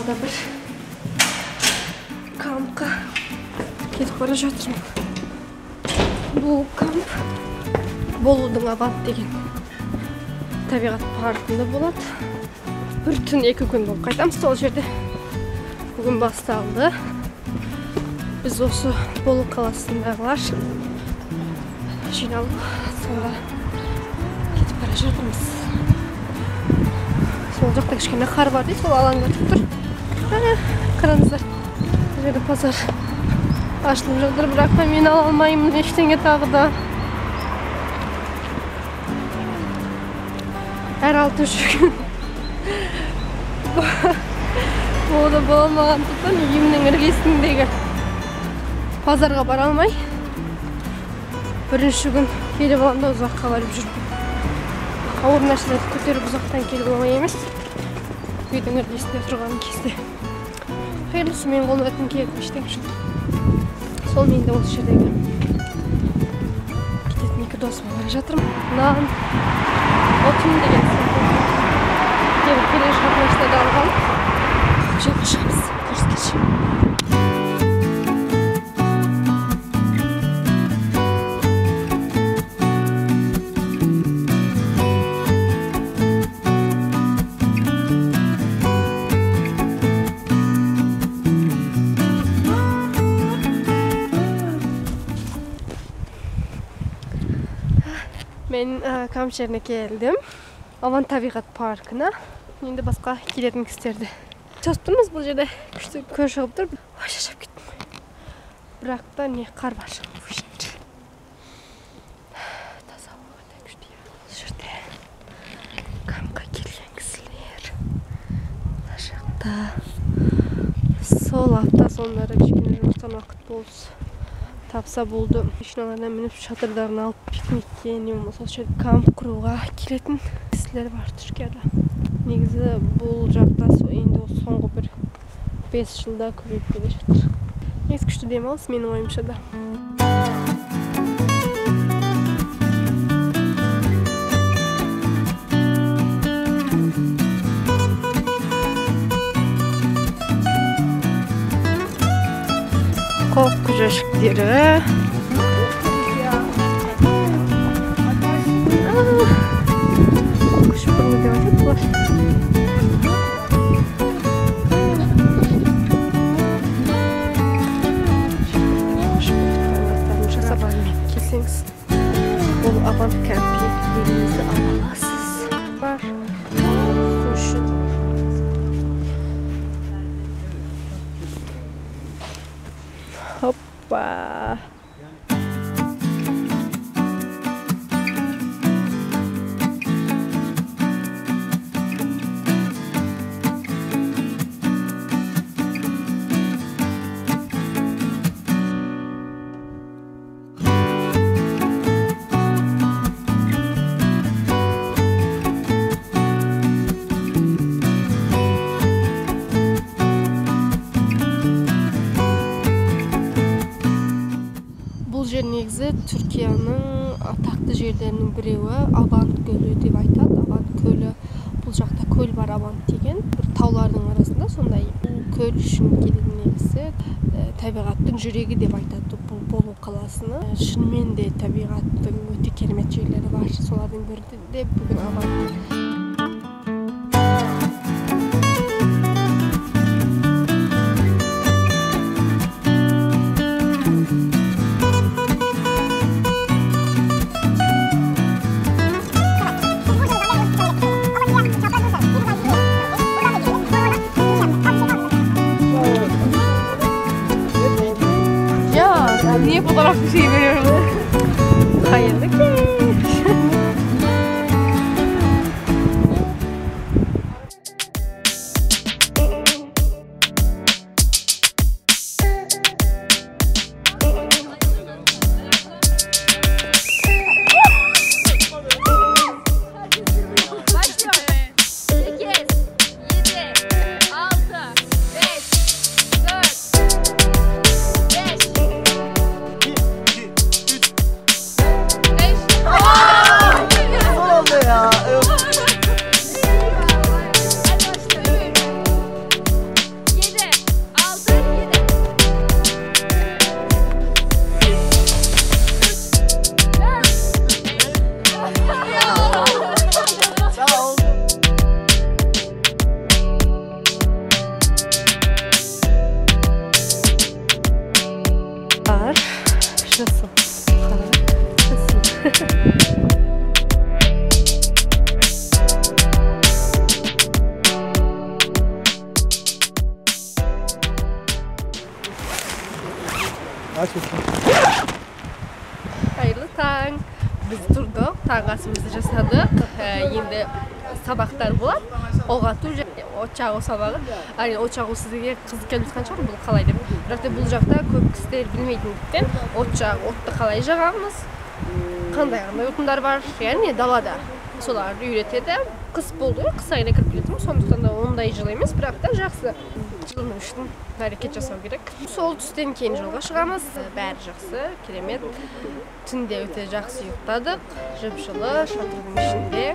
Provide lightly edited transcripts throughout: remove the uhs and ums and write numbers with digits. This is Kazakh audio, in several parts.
Tағы da bir kampқа кетіп бара жатырмын. Бұл камп Болудың Абант деген табиғат паркында болады. Bir түн 2 күн болып қайтамыз сол жерде. Бүгін басталды. Біз осы Болу қаласындағылар жиналып, сонда кетіп бара жатырмыз. Сол жақта кішкене қар бар дейді, сол алаңдатып тұр. Қараңыздар, бұл жерде пазар ашылып жатыр, бірақ мен ала алмаймын ештеңе тағы да. Әр 6 күн Ода болмағандықтан үйімнің іргесіндегі пазарға бара алмай, бірінші күн келіп аламда ұзаққа барып жүрдім. Ауыр нәрселерді көтеріп ұзақтан келіп алмай емес, үйдің іргесінде тұрған кезде. Қайырлысы мен қолымнан келіп ештеңе жоқ. Сол мен де осы жердегі кететін 2 досыма бара жатырмын. Нан, отын деген келіп келе жатқан нәрселерді алған. Жерге шығамыз, көріскенше. Мен камп жеріне келдім. Абант табиғат паркына. Енді басқа келетін кісілерді тостымыз. Бұл жерде күшті көр шығып тұр. Ой, шашап кеттім. Бірақ та не қар бар шығып. Таза болғанда күшті. Бұл жерде кампқа келген кісілер. Бұл жақта сол апта соңдары кішкене жұмыстан уақыт болсы. Тапса болды. Машиналардан мініп шатырдарын алып пикникке, не болмаса жерде камп құруға келетін кісілер бар Түркияда. Негізі бұл жақта енді соңғы бір 5 жылда көбейіп келе жатыр. Негізі күшті демалыс менің ойымша да. Қоқ күрежіктері. Күш бұрны деп айтады бұлар. Жасабанмен келсеңіз, бұл Абант кәмпинг еліңізді ала аласыз. Бар. Үшін. Hoppa! Негізі Түркияның атақты жерлерінің біреуі Абант көлі деп айтады. Абант көлі, бұл жақта көл бар Абант деген. Бір таулардың арасында сондай. Бұл көл үшін келетін негізі табиғаттың жүрегі деп айтады бұл Болу қаласыны. Шынымен де табиғаттың өте керемет жерлері бар. Солардың бірі де бүгін Абант. Niye fotoğraf bir şey veriyorum? Hayırlı ki. Yaşasın. Yaşasın. Aç bakayım. Hayırlı taң. Biz durduk, taң asımızı жасадық. Енді сабақтар болады. Оға тоже от жағу сабағы. Әрине от жағу сіздерге қызық келіп жатқан шығар, бұл қалай деп. Бірақ та бұл жақта көп кісілер білмейтіндіктен отты қалай жағамыз, қандай отындар бар, яғни далада. Соларды үйретеді. Қыс болды, қыс айына кіріп келетінміз, сондықтан да ондай жылы емес, бірақ та жақсы. Жылыну үшін әрекет жасау керек. Сол түстен кейін жолға шығамыз. Бәрі жақсы, керемет. Түнде өте жақсы ұйықтадық. Жып-жылы, шатырдың ішінде.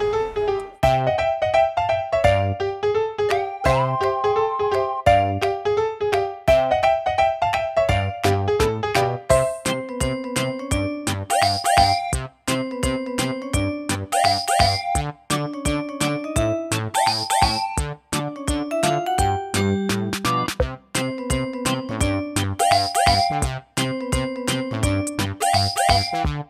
Bye.